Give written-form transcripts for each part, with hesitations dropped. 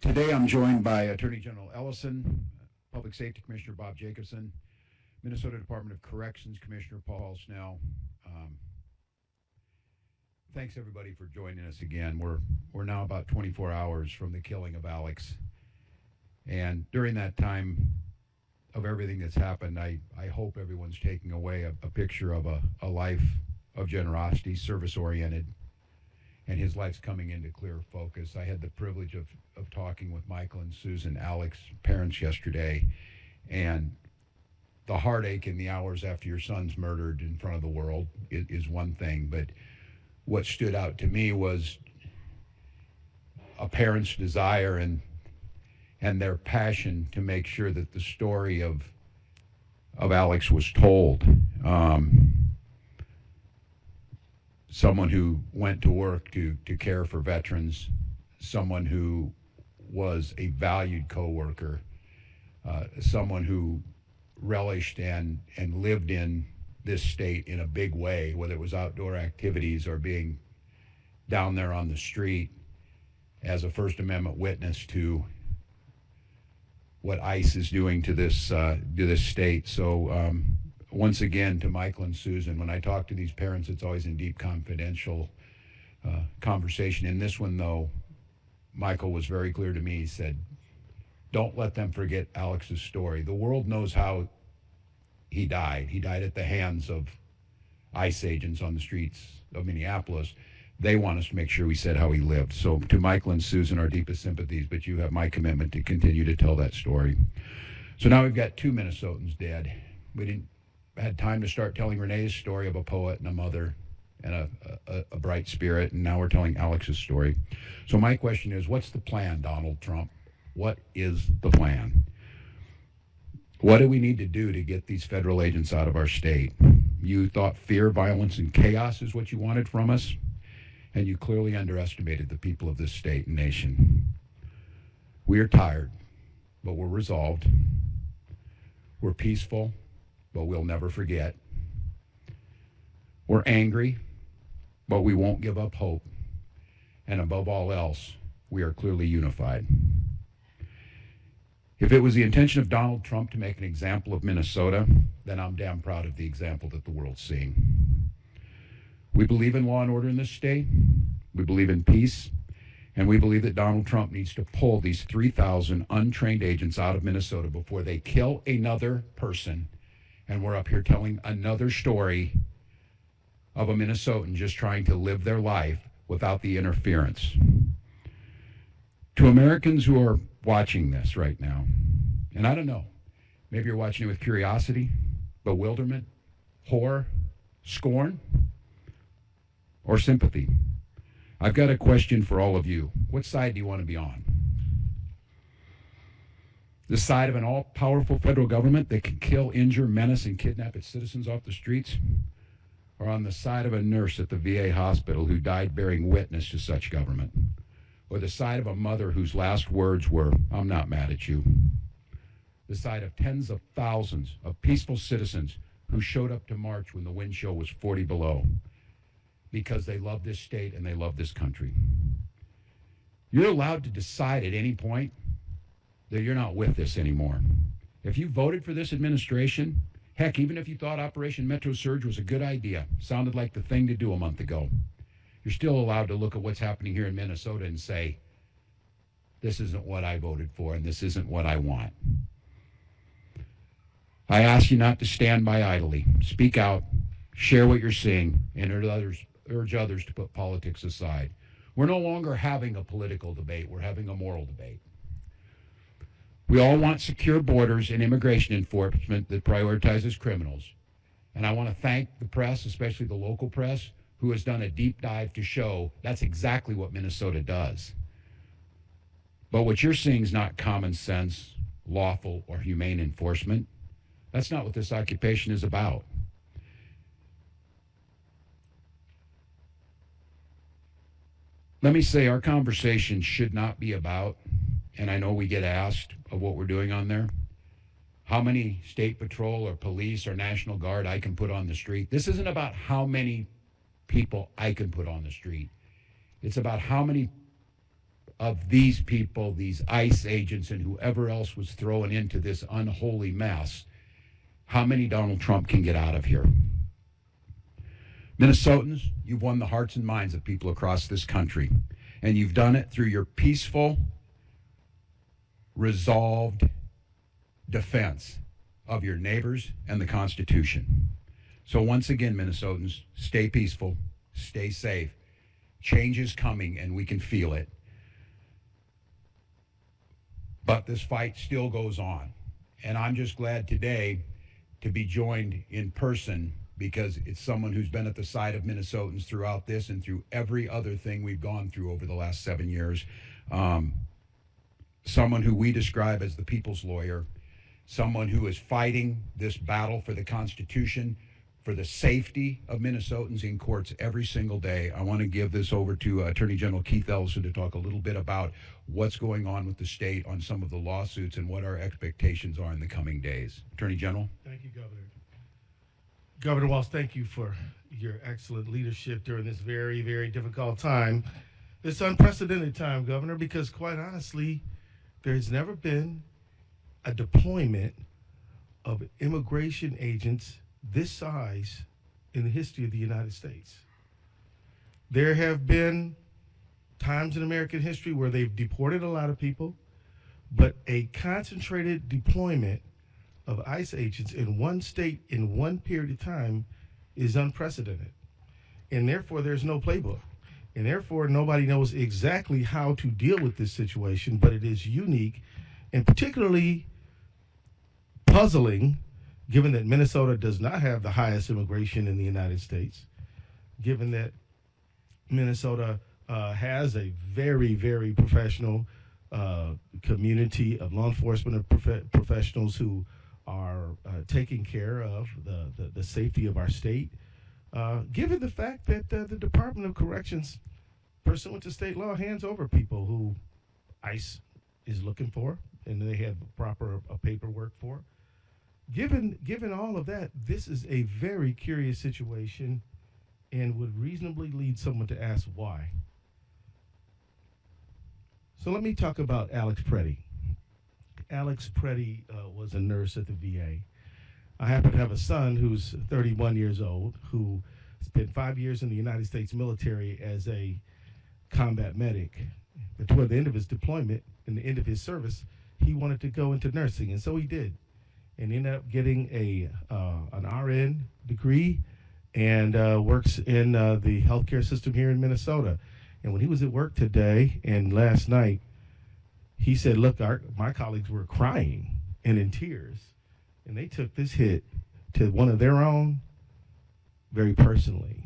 Today I'm joined by Attorney General Ellison, Public Safety Commissioner Bob Jacobson, Minnesota Department of Corrections Commissioner Paul Snell. Thanks everybody for joining us again. We're now about 24 hours from the killing of Alex. And during that time of everything that's happened, I hope everyone's taking away a picture of a life of generosity, service-oriented, and his life's coming into clear focus. I had the privilege of talking with Michael and Susan, Alex's parents, yesterday, and the heartache in the hours after your son's murdered in front of the world is one thing, but what stood out to me was a parent's desire and their passion to make sure that the story of Alex was told. Someone who went to work to care for veterans, someone who was a valued coworker, someone who relished and lived in this state in a big way, whether it was outdoor activities or being down there on the street as a First Amendment witness to what ICE is doing to this state. So once again, to Michael and Susan, when I talk to these parents, it's always in deep confidential conversation. In this one, though, Michael was very clear to me. He said, don't let them forget Alex's story. The world knows how he died. He died at the hands of ICE agents on the streets of Minneapolis. They want us to make sure we said how he lived. So to Michael and Susan, our deepest sympathies, but you have my commitment to continue to tell that story. So now we've got two Minnesotans dead. We didn't had time to start telling Renee's story of a poet and a mother and a bright spirit, and now we're telling Alex's story. So my question is, what's the plan, Donald Trump? What is the plan? What do we need to do to get these federal agents out of our state? You thought fear, violence, and chaos is what you wanted from us, and you clearly underestimated the people of this state and nation. We are tired, but we're resolved. We're peaceful, but we'll never forget. We're angry, but we won't give up hope. And above all else, we are clearly unified. If it was the intention of Donald Trump to make an example of Minnesota, then I'm damn proud of the example that the world's seeing. We believe in law and order in this state. We believe in peace. And we believe that Donald Trump needs to pull these 3,000 untrained agents out of Minnesota before they kill another person. And we're up here telling another story of a Minnesotan just trying to live their life without the interference. To Americans who are watching this right now, and I don't know, maybe you're watching it with curiosity, bewilderment, horror, scorn, or sympathy. I've got a question for all of you. What side do you want to be on? The side of an all-powerful federal government that can kill, injure, menace, and kidnap its citizens off the streets? Or on the side of a nurse at the VA hospital who died bearing witness to such government? Or the side of a mother whose last words were, "I'm not mad at you"? The side of tens of thousands of peaceful citizens who showed up to march when the wind chill was 40 below because they love this state and they love this country. You're allowed to decide at any point that you're not with this anymore. If you voted for this administration, heck, even if you thought Operation Metro Surge was a good idea, sounded like the thing to do a month ago, you're still allowed to look at what's happening here in Minnesota and say, this isn't what I voted for and this isn't what I want. I ask you not to stand by idly. Speak out, share what you're seeing, and urge others to put politics aside. We're no longer having a political debate. We're having a moral debate. We all want secure borders and immigration enforcement that prioritizes criminals. And I want to thank the press, especially the local press, who has done a deep dive to show that's exactly what Minnesota does. But what you're seeing is not common sense, lawful, or humane enforcement. That's not what this occupation is about. Let me say our conversation should not be about, and I know we get asked of what we're doing on there, how many state patrol or police or National Guard I can put on the street. This isn't about how many people I can put on the street. It's about how many of these people, these ICE agents, and whoever else was thrown into this unholy mess, how many Donald Trump can get out of here? Minnesotans, you've won the hearts and minds of people across this country, and you've done it through your peaceful, resolved defense of your neighbors and the Constitution. So once again, Minnesotans, stay peaceful, stay safe. Change is coming, and we can feel it. But this fight still goes on. And I'm just glad today to be joined in person, because it's someone who's been at the side of Minnesotans throughout this and through every other thing we've gone through over the last 7 years. Someone who we describe as the people's lawyer, someone who is fighting this battle for the Constitution, for the safety of Minnesotans in courts every single day. I want to give this over to Attorney General Keith Ellison to talk a little bit about what's going on with the state on some of the lawsuits and what our expectations are in the coming days. Attorney General. Thank you, Governor. Governor Walz, thank you for your excellent leadership during this very, very difficult time. This unprecedented time, Governor, because quite honestly, there's never been a deployment of immigration agents this size in the history of the United States. There have been times in American history where they've deported a lot of people, but a concentrated deployment of ICE agents in one state in one period of time is unprecedented. And therefore, there's no playbook. And therefore, nobody knows exactly how to deal with this situation, but it is unique and particularly puzzling, given that Minnesota does not have the highest immigration in the United States, given that Minnesota has a very, very professional community of law enforcement professionals who are taking care of the safety of our state, given the fact that the Department of Corrections, pursuant to state law, hands over people who ICE is looking for and they have proper paperwork for. Given all of that, this is a very curious situation and would reasonably lead someone to ask why. So let me talk about Alex Pretti. Alex Pretti was a nurse at the VA. I happen to have a son who's 31 years old, who spent 5 years in the United States military as a combat medic. But toward the end of his deployment and the end of his service, he wanted to go into nursing, and so he did. And ended up getting an RN degree and works in the healthcare system here in Minnesota. And when he was at work today and last night, he said, look, my colleagues were crying and in tears, and they took this hit to one of their own very personally.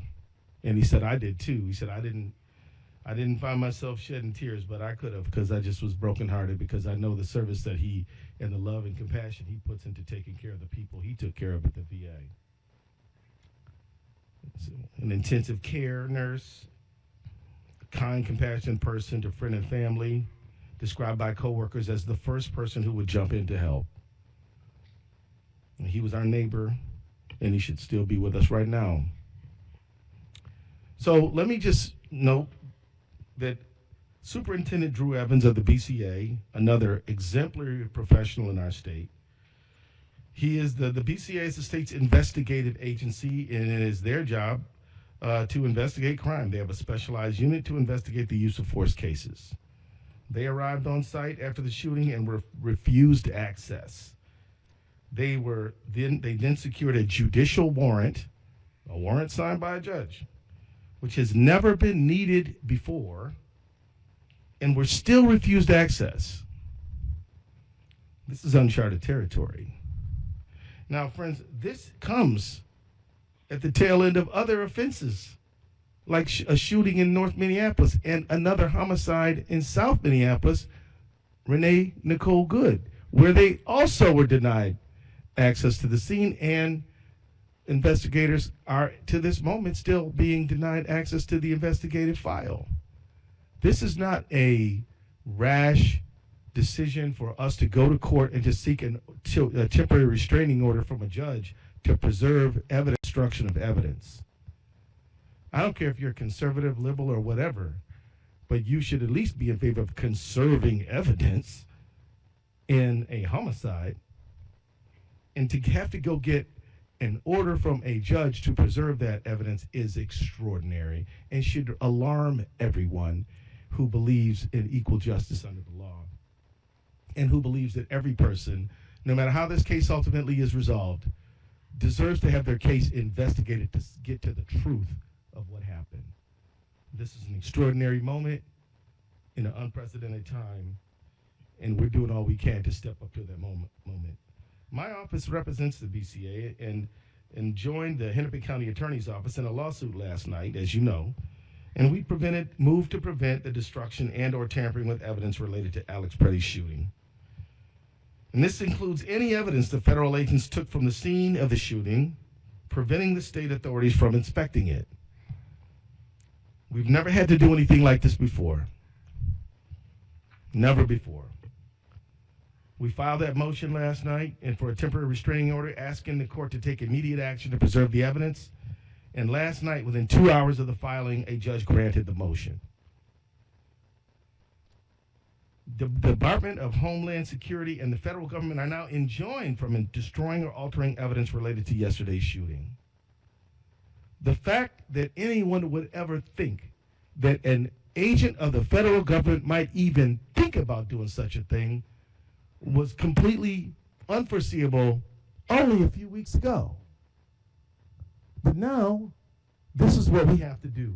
And he said, I did too. He said, I didn't find myself shedding tears, but I could have, because I just was brokenhearted, because I know the service that he and the love and compassion he puts into taking care of the people he took care of at the VA. So, an intensive care nurse, a kind, compassionate person to friend and family, described by coworkers as the first person who would jump in to help. And he was our neighbor, and he should still be with us right now. So let me just note that Superintendent Drew Evans of the BCA, another exemplary professional in our state, he is the BCA is the state's investigative agency, and it is their job to investigate crime. They have a specialized unit to investigate the use of force cases. They arrived on site after the shooting and were refused access. They then secured a judicial warrant, a warrant signed by a judge, which has never been needed before, and were still refused access. This is uncharted territory. Now, friends, this comes at the tail end of other offenses, like a shooting in North Minneapolis and another homicide in South Minneapolis, Renee Nicole Good, where they also were denied access to the scene, and investigators are, to this moment, still being denied access to the investigative file. This is not a rash decision for us to go to court and to seek a temporary restraining order from a judge to preserve evidence, destruction of evidence. I don't care if you're conservative, liberal, or whatever. but you should at least be in favor of conserving evidence in a homicide. And to have to go get an order from a judge to preserve that evidence is extraordinary and should alarm everyone who believes in equal justice under the law and who believes that every person, no matter how this case ultimately is resolved, deserves to have their case investigated to get to the truth of what happened. This is an extraordinary moment in an unprecedented time, and we're doing all we can to step up to that moment. My office represents the BCA and joined the Hennepin County Attorney's Office in a lawsuit last night, as you know, and we moved to prevent the destruction and or tampering with evidence related to Alex Pretti's shooting. And this includes any evidence the federal agents took from the scene of the shooting, preventing the state authorities from inspecting it. We've never had to do anything like this before. Never before. We filed that motion last night and for a temporary restraining order asking the court to take immediate action to preserve the evidence. And last night, within 2 hours of the filing, a judge granted the motion. The Department of Homeland Security and the federal government are now enjoined from destroying or altering evidence related to yesterday's shooting. The fact that anyone would ever think that an agent of the federal government might even think about doing such a thing was completely unforeseeable only a few weeks ago. But now, this is what we have to do.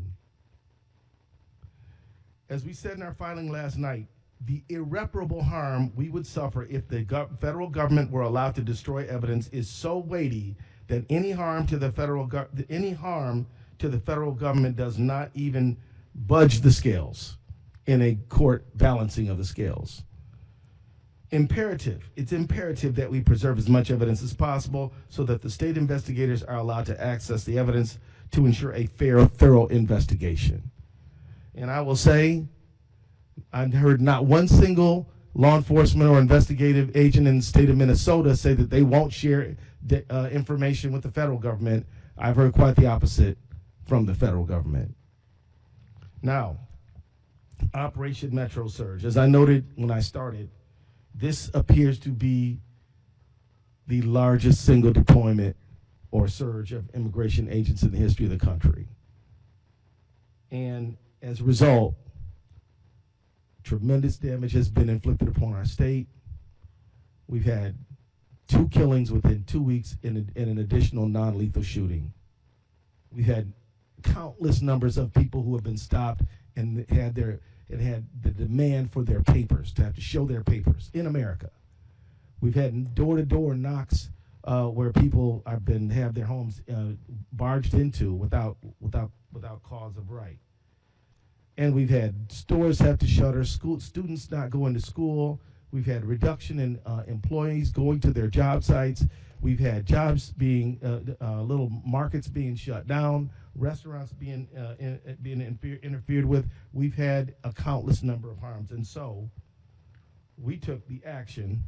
As we said in our filing last night, the irreparable harm we would suffer if the federal government were allowed to destroy evidence is so weighty that any harm to the federal government does not even budge the scales in a court balancing of the scales. It's imperative that we preserve as much evidence as possible so that the state investigators are allowed to access the evidence to ensure a fair, thorough investigation. And I will say, I've heard not one single law enforcement or investigative agent in the state of Minnesota say that they won't share information with the federal government. I've heard quite the opposite from the federal government. Now, Operation Metro Surge. As I noted when I started, this appears to be the largest single deployment or surge of immigration agents in the history of the country. And as a result, tremendous damage has been inflicted upon our state. We've had 2 killings within 2 weeks in an additional non-lethal shooting. We've had countless numbers of people who have been stopped and had the demand for their papers, to have to show their papers in America. We've had door-to-door knocks where people have their homes barged into without cause of right. And we've had stores have to shutter, students not going to school. We've had reduction in employees going to their job sites. We've had jobs being, little markets being shut down, restaurants being interfered with. We've had a countless number of harms. And so we took the action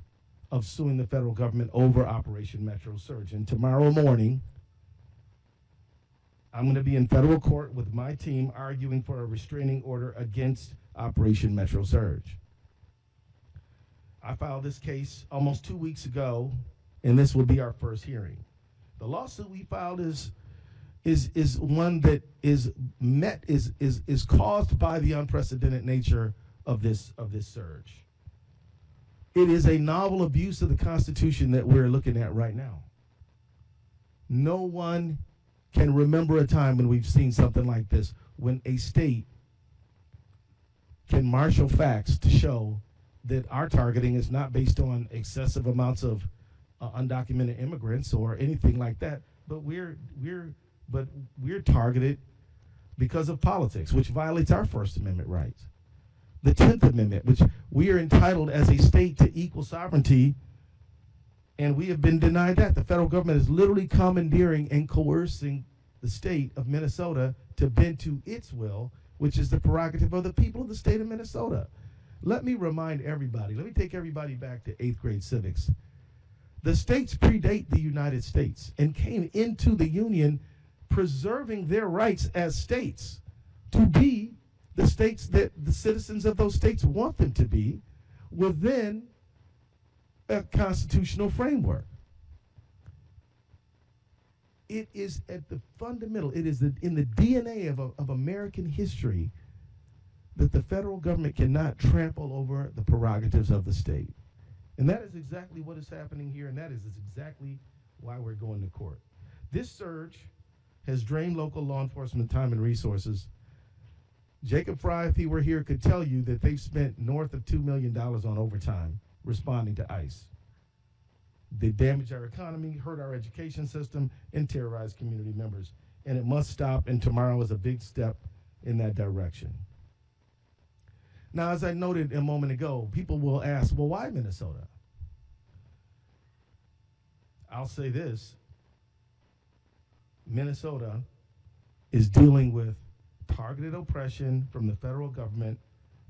of suing the federal government over Operation Metro Surge. And tomorrow morning, I'm going to be in federal court with my team arguing for a restraining order against Operation Metro Surge. I filed this case almost 2 weeks ago, and this will be our first hearing. The lawsuit we filed is one that is caused by the unprecedented nature of this surge. It is a novel abuse of the Constitution that we're looking at right now. No one can remember a time when we've seen something like this, when a state can marshal facts to show that our targeting is not based on excessive amounts of undocumented immigrants or anything like that, but we're targeted because of politics, which violates our First Amendment rights. The 10th Amendment, which we are entitled as a state to equal sovereignty, and we have been denied that. The federal government is literally commandeering and coercing the state of Minnesota to bend to its will, which is the prerogative of the people of the state of Minnesota. Let me remind everybody, let me take everybody back to 8th grade civics. The states predate the United States and came into the Union preserving their rights as states to be the states that the citizens of those states want them to be within a constitutional framework. It is at the fundamental, it is in the DNA of American history that the federal government cannot trample over the prerogatives of the state. And that is exactly what is happening here, and that is exactly why we're going to court. This surge has drained local law enforcement time and resources. Jacob Fry, if he were here, could tell you that they've spent north of $2 million on overtime responding to ICE. They damage our economy, hurt our education system, and terrorize community members. And it must stop, and tomorrow is a big step in that direction. Now, as I noted a moment ago, people will ask, well, why Minnesota? I'll say this. Minnesota is dealing with targeted oppression from the federal government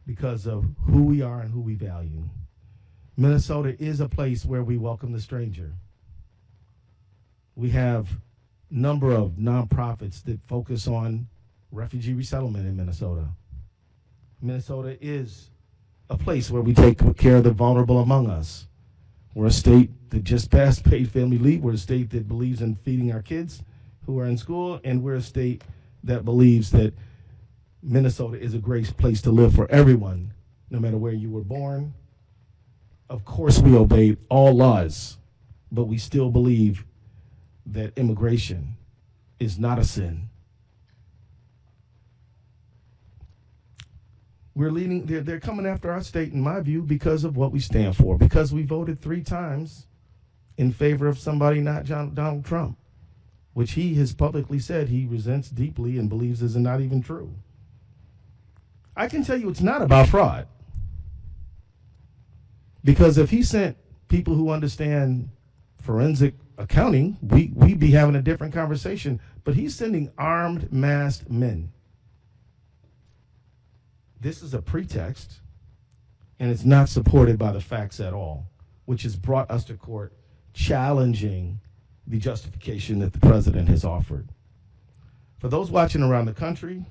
because of who we are and who we value. Minnesota is a place where we welcome the stranger. We have a number of nonprofits that focus on refugee resettlement in Minnesota. Minnesota is a place where we take care of the vulnerable among us. We're a state that just passed paid family leave. We're a state that believes in feeding our kids who are in school, and we're a state that believes that Minnesota is a great place to live for everyone, no matter where you were born. Of course, we obey all laws, but we still believe that immigration is not a sin. We're leading, they're coming after our state, in my view, because of what we stand for, because we voted 3 times in favor of somebody not Donald Trump, which he has publicly said he resents deeply and believes is not even true. I can tell you it's not about fraud. Because if he sent people who understand forensic accounting, we'd be having a different conversation. But he's sending armed, masked men. This is a pretext, and it's not supported by the facts at all, which has brought us to court challenging the justification that the president has offered. For those watching around the country,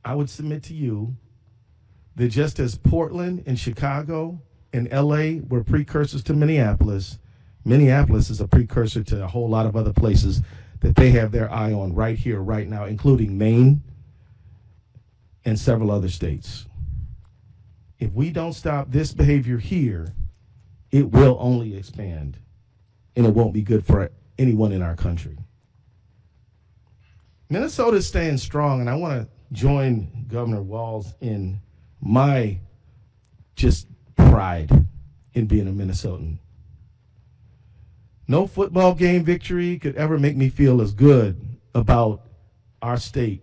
I would submit to you that just as Portland and Chicago and LA were precursors to Minneapolis, Minneapolis is a precursor to a whole lot of other places that they have their eye on right here, right now, including Maine and several other states. If we don't stop this behavior here, it will only expand, and it won't be good for anyone in our country. Minnesota is staying strong, and I want to join Governor Walz in my just pride in being a Minnesotan. No football game victory could ever make me feel as good about our state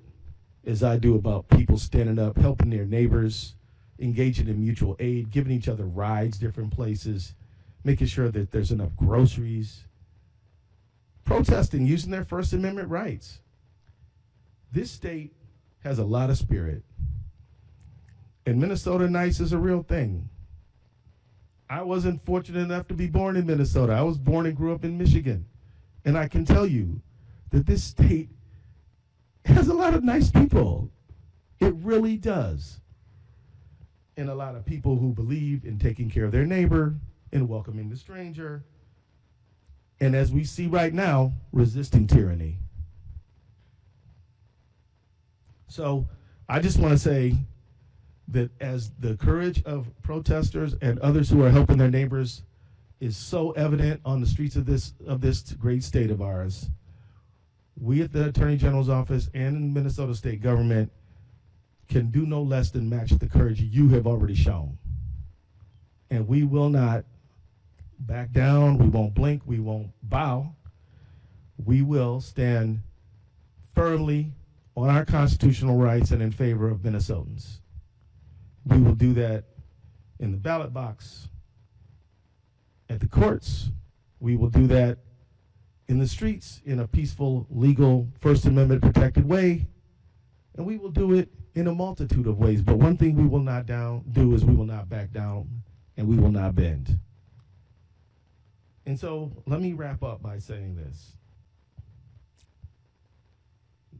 as I do about people standing up, helping their neighbors, engaging in mutual aid, giving each other rides different places, making sure that there's enough groceries, protesting, using their First Amendment rights. This state has a lot of spirit. And Minnesota nice is a real thing. I wasn't fortunate enough to be born in Minnesota. I was born and grew up in Michigan. And I can tell you that this state has a lot of nice people. It really does. And a lot of people who believe in taking care of their neighbor and welcoming the stranger. And as we see right now, resisting tyranny. So I just want to say that as the courage of protesters and others who are helping their neighbors is so evident on the streets of this great state of ours, we at the Attorney General's office and in Minnesota state government can do no less than match the courage you have already shown. And we will not back down, we won't blink, we won't bow. We will stand firmly on our constitutional rights and in favor of Minnesotans. We will do that in the ballot box, at the courts. We will do that in the streets in a peaceful, legal, First Amendment protected way. And we will do it in a multitude of ways. But one thing we will not do is we will not back down and we will not bend. And so let me wrap up by saying this.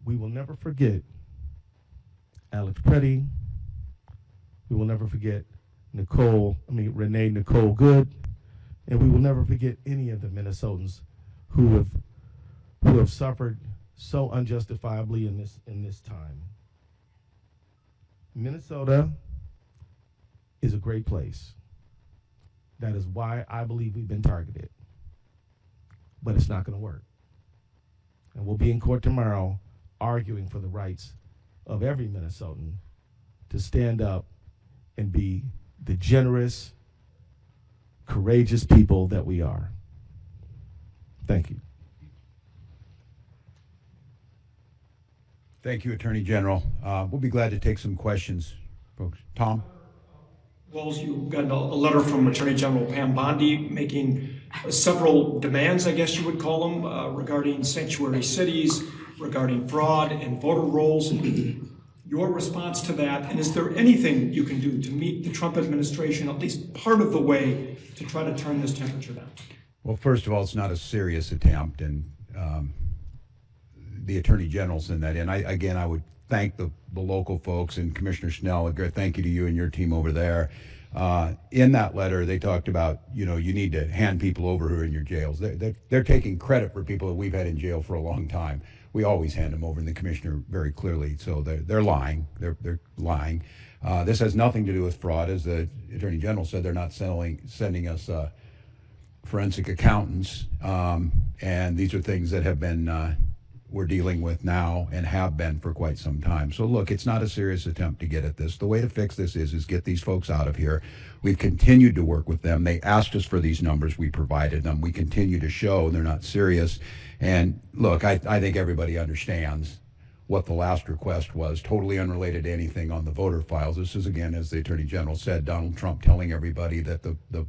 We will never forget Alex Pretti. We will never forget Renee Nicole Good. And we will never forget any of the Minnesotans who have suffered so unjustifiably in this time. Minnesota is a great place. That is why I believe we've been targeted. But it's not going to work. And we'll be in court tomorrow arguing for the rights of every Minnesotan to stand up and be the generous, courageous people that we are. Thank you. Thank you, Attorney General. We'll be glad to take some questions, folks. Tom? Walz, you got a letter from Attorney General Pam Bondi making several demands, I guess you would call them, regarding sanctuary cities, regarding fraud and voter rolls. Your response to that, and is there anything you can do to meet the Trump administration at least part of the way to try to turn this temperature down? Well, first of all, it's not a serious attempt, and the Attorney General sent that in. I would thank the local folks and Commissioner Snell. A great thank you to you and your team over there. In that letter, they talked about, you need to hand people over who are in your jails. They're taking credit for people that we've had in jail for a long time. We always hand them over, and the commissioner very clearly. So they're lying. They're lying. This has nothing to do with fraud, as the Attorney General said. They're not sending us forensic accountants, and these are things that have been we're dealing with now and have been for quite some time. So look, it's not a serious attempt to get at this. The way to fix this is get these folks out of here. We've continued to work with them. They asked us for these numbers. We provided them. We continue to show they're not serious. And look, I think everybody understands what the last request was, totally unrelated to anything on the voter files. This is, again, as the Attorney General said, Donald Trump telling everybody that the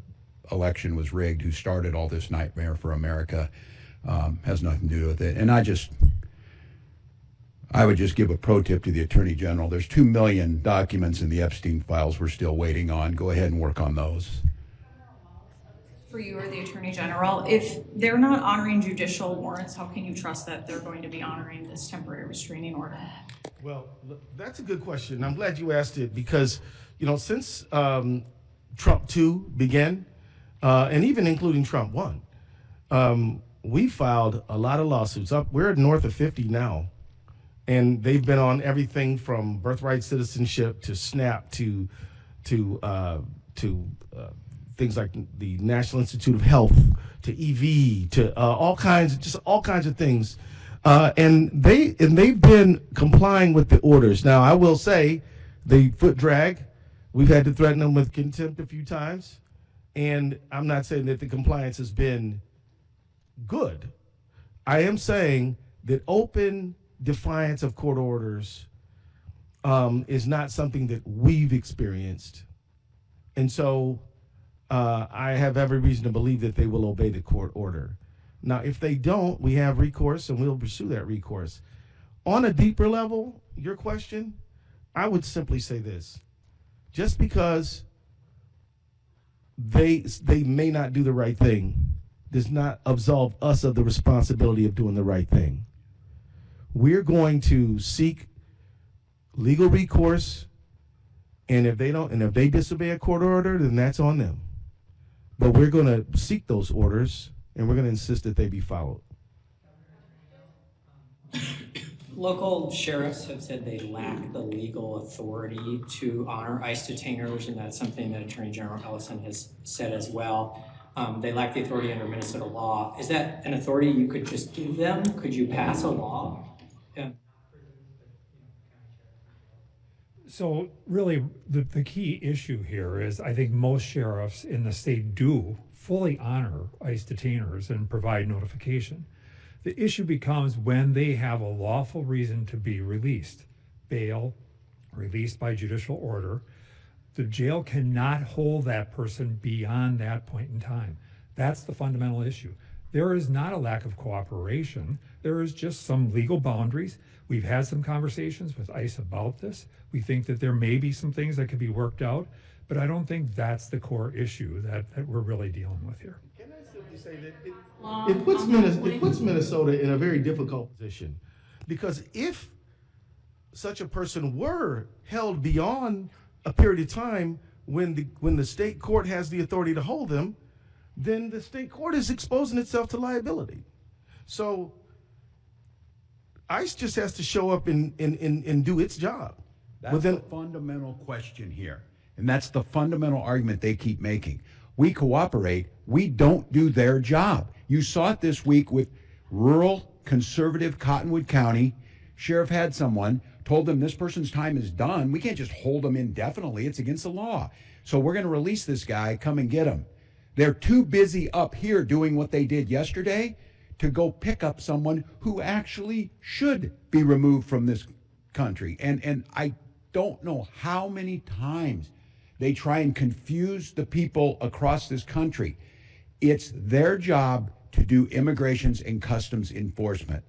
election was rigged, who started all this nightmare for America. Has nothing to do with it. And I would just give a pro tip to the Attorney General. There's 2 million documents in the Epstein files we're still waiting on. Go ahead and work on those. For you or the Attorney General, if they're not honoring judicial warrants, how can you trust that they're going to be honoring this temporary restraining order? Well, that's a good question. I'm glad you asked it because, since Trump 2 began, and even including Trump 1, we filed a lot of lawsuits. We're north of 50 now, and they've been on everything from birthright citizenship to SNAP to things like the National Institute of Health to EV to all kinds of things, and they've been complying with the orders. Now, I will say, the foot drag, we've had to threaten them with contempt a few times, and I'm not saying that the compliance has been good. I am saying that open defiance of court orders is not something that we've experienced. And so I have every reason to believe that they will obey the court order. Now, if they don't, we have recourse, and we'll pursue that recourse. On a deeper level, your question, I would simply say this. Just because they may not do the right thing does not absolve us of the responsibility of doing the right thing. We're going to seek legal recourse, and if they disobey a court order, then that's on them. But we're going to seek those orders, and we're going to insist that they be followed. Local sheriffs have said they lack the legal authority to honor ICE detainers, and that's something that Attorney General Ellison has said as well. They lack the authority under Minnesota law. Is that an authority you could just give them? Could you pass a law? Yeah. So really, the key issue here is I think most sheriffs in the state do fully honor ICE detainers and provide notification. The issue becomes when they have a lawful reason to be released, bail, released by judicial order. The jail cannot hold that person beyond that point in time. That's the fundamental issue. There is not a lack of cooperation. There is just some legal boundaries. We've had some conversations with ICE about this. We think that there may be some things that could be worked out, but I don't think that's the core issue that we're really dealing with here. Can I simply say that it puts Minnesota in a very difficult position, because if such a person were held beyond a period of time when the state court has the authority to hold them, then the state court is exposing itself to liability. So ICE just has to show up and do its job. That's the fundamental question here. And that's the fundamental argument they keep making. We cooperate, we don't do their job. You saw it this week with rural, conservative Cottonwood County. Sheriff had someone, told them this person's time is done. We can't just hold them indefinitely. It's against the law. So we're going to release this guy, come and get him. They're too busy up here doing what they did yesterday to go pick up someone who actually should be removed from this country. And I don't know how many times they try and confuse the people across this country. It's their job to do immigrations and customs enforcement.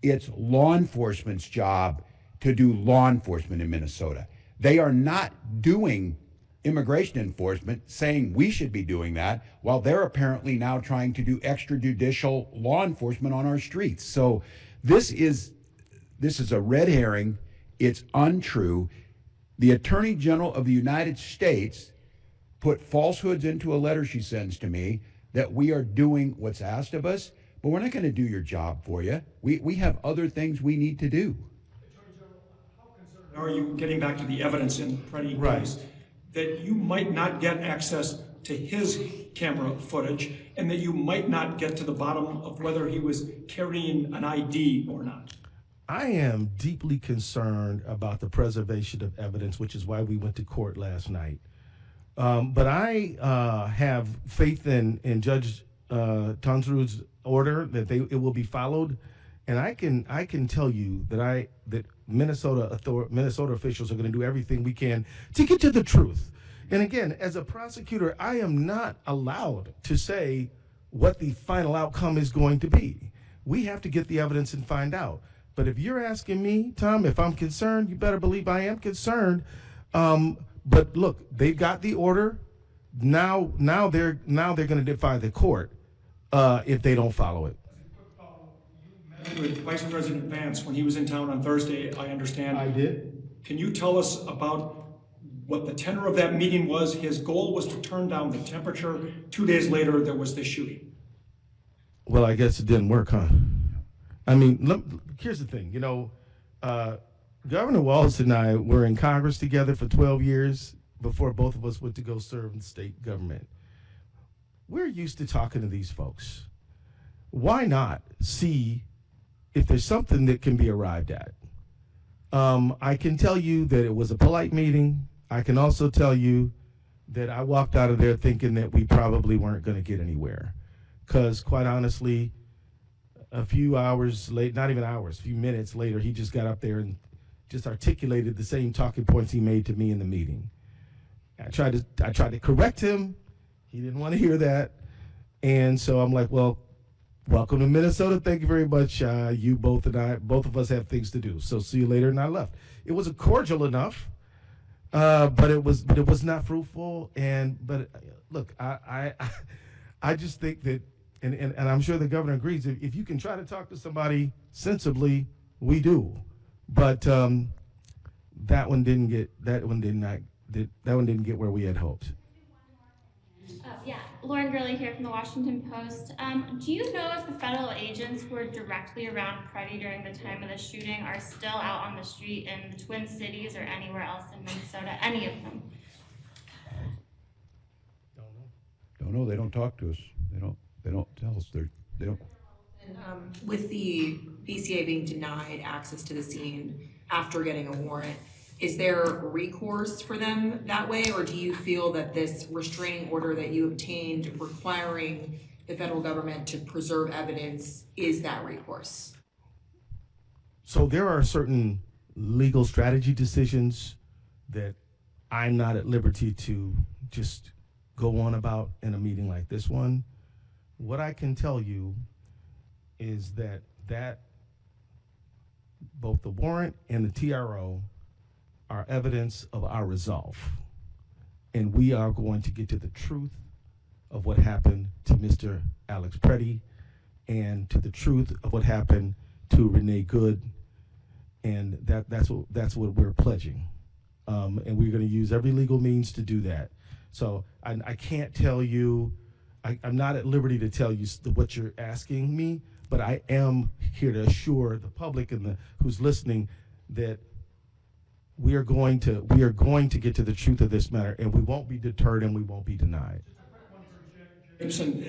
It's law enforcement's job to do law enforcement in Minnesota. They are not doing immigration enforcement, saying we should be doing that, while they're apparently now trying to do extrajudicial law enforcement on our streets. So this is a red herring. It's untrue. The Attorney General of the United States put falsehoods into a letter she sends to me that we are doing what's asked of us, but we're not going to do your job for you. We have other things we need to do. Are you getting back to the evidence in Pretti case that you might not get access to his camera footage and that you might not get to the bottom of whether he was carrying an ID or not? I am deeply concerned about the preservation of evidence, which is why we went to court last night. But I have faith in Judge Tonsrud's order that it will be followed, and I can tell you that Minnesota officials are going to do everything we can to get to the truth. And again, as a prosecutor, I am not allowed to say what the final outcome is going to be. We have to get the evidence and find out. But if you're asking me, Tom, if I'm concerned, you better believe I am concerned. But look, they've got the order. Now they're going to defy the court if they don't follow it. With Vice President Vance when he was in town on Thursday, I understand. I did. Can you tell us about what the tenor of that meeting was? His goal was to turn down the temperature. 2 days later, there was this shooting. Well, I guess it didn't work, huh? I mean, here's the thing. Governor Walz and I were in Congress together for 12 years before both of us went to go serve in state government. We're used to talking to these folks. Why not see if there's something that can be arrived at? I can tell you that it was a polite meeting. I can also tell you that I walked out of there thinking that we probably weren't going to get anywhere. Because quite honestly, a few hours late, not even hours, a few minutes later, he just got up there and just articulated the same talking points he made to me in the meeting. I tried to correct him. He didn't want to hear that. And so I'm like, well, welcome to Minnesota. Thank you very much. You both of us have things to do. So see you later. And I left. It was cordial enough, but it was not fruitful. But look, I just think that, and I'm sure the governor agrees. If you can try to talk to somebody sensibly, we do. But that one didn't get where we had hoped. Yeah, Lauren Gurley here from the Washington Post. Do you know if the federal agents who were directly around Pretti during the time of the shooting are still out on the street in the Twin Cities or anywhere else in Minnesota? Any of them? Don't know. They don't talk to us. They don't tell us. They don't. With the BCA being denied access to the scene after getting a warrant, is there recourse for them that way, or do you feel that this restraining order that you obtained requiring the federal government to preserve evidence is that recourse? So there are certain legal strategy decisions that I'm not at liberty to just go on about in a meeting like this one. What I can tell you is that both the warrant and the TRO are evidence of our resolve. And we are going to get to the truth of what happened to Mr. Alex Pretti and to the truth of what happened to Renee Good and that's what we're pledging, and we're going to use every legal means to do that. So I can't tell you, I'm not at liberty to tell you what you're asking me, but I am here to assure the public and who's listening that we are going to get to the truth of this matter, and we won't be deterred and we won't be denied. Gibson,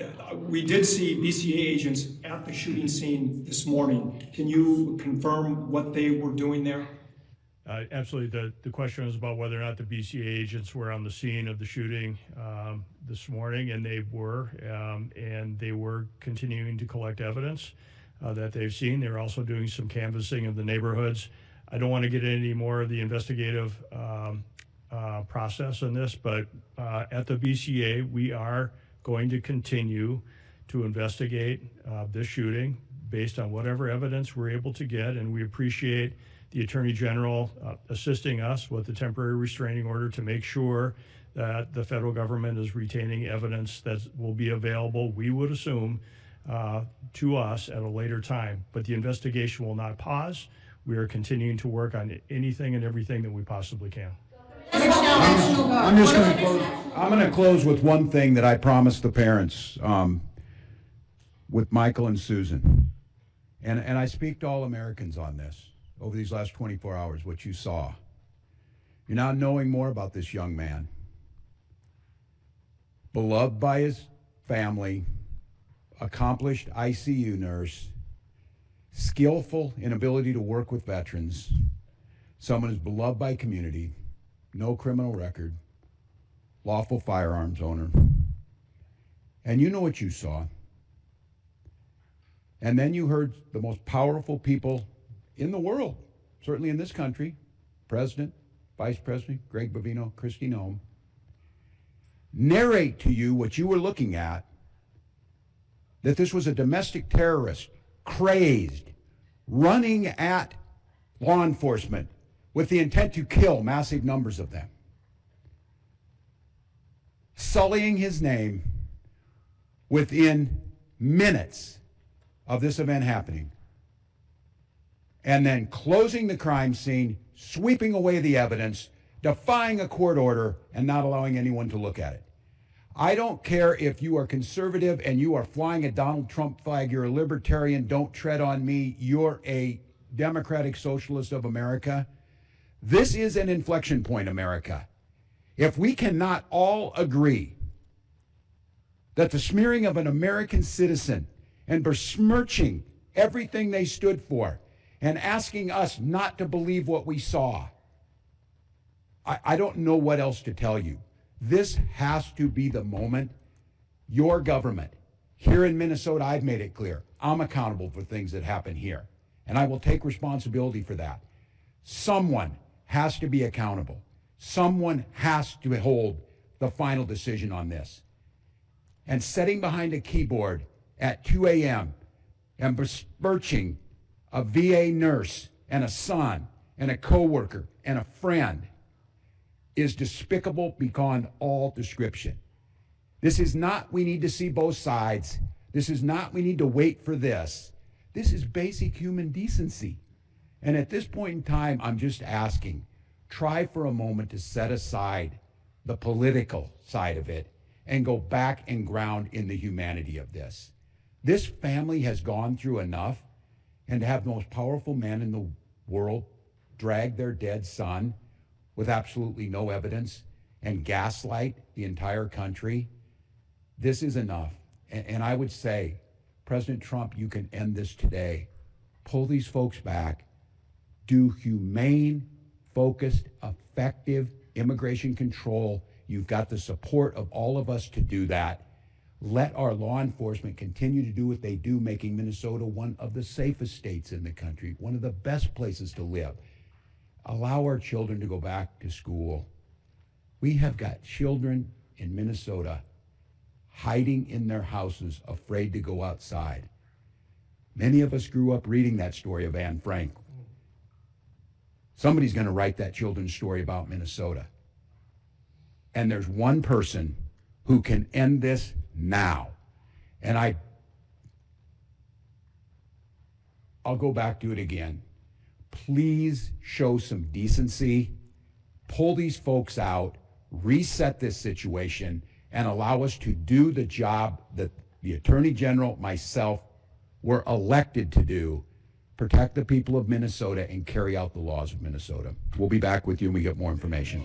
we did see BCA agents at the shooting scene this morning. Can you confirm what they were doing there? Absolutely. The question was about whether or not the BCA agents were on the scene of the shooting this morning, and they were continuing to collect evidence that they've seen. They were also doing some canvassing of the neighborhoods. I don't want to get into any more of the investigative process on this, but at the BCA, we are going to continue to investigate this shooting based on whatever evidence we're able to get, and we appreciate the Attorney General assisting us with the temporary restraining order to make sure that the federal government is retaining evidence that will be available, we would assume, to us at a later time. But the investigation will not pause. We are continuing to work on anything and everything that we possibly can. I'm going to close with one thing that I promised the parents with Michael and Susan. And I speak to all Americans on this over these last 24 hours, what you saw. You're now knowing more about this young man. Beloved by his family, accomplished ICU nurse, skillful in ability to work with veterans, someone who's beloved by community, no criminal record, lawful firearms owner. And you know what you saw. And then you heard the most powerful people in the world, certainly in this country, President, Vice President, Greg Bovino, Kristi Noem, narrate to you what you were looking at, that this was a domestic terrorist, crazed, running at law enforcement with the intent to kill massive numbers of them, sullying his name within minutes of this event happening, and then closing the crime scene, sweeping away the evidence, defying a court order, and not allowing anyone to look at it. I don't care if you are conservative and you are flying a Donald Trump flag, you're a libertarian, don't tread on me, you're a democratic socialist of America. This is an inflection point, America. If we cannot all agree that the smearing of an American citizen and besmirching everything they stood for and asking us not to believe what we saw, I don't know what else to tell you. This has to be the moment. Your government, here in Minnesota, I've made it clear, I'm accountable for things that happen here, and I will take responsibility for that. Someone has to be accountable. Someone has to hold the final decision on this. And sitting behind a keyboard at 2 a.m. and besmirching a VA nurse and a son and a coworker and a friend is despicable beyond all description. This is not, we need to see both sides. This is not, we need to wait for this. This is basic human decency. And at this point in time, I'm just asking, try for a moment to set aside the political side of it and go back and ground in the humanity of this. This family has gone through enough, and to have the most powerful man in the world drag their dead son with absolutely no evidence and gaslight the entire country, this is enough. And I would say, President Trump, you can end this today. Pull these folks back. Do humane, focused, effective immigration control. You've got the support of all of us to do that. Let our law enforcement continue to do what they do, making Minnesota one of the safest states in the country, one of the best places to live. Allow our children to go back to school. We have got children in Minnesota hiding in their houses, afraid to go outside. Many of us grew up reading that story of Anne Frank. Somebody's going to write that children's story about Minnesota. And there's one person who can end this now. And I'll go back to it again. please show some decency, pull these folks out, reset this situation, and allow us to do the job that the Attorney General, myself, were elected to do, protect the people of Minnesota and carry out the laws of Minnesota. We'll be back with you when we get more information.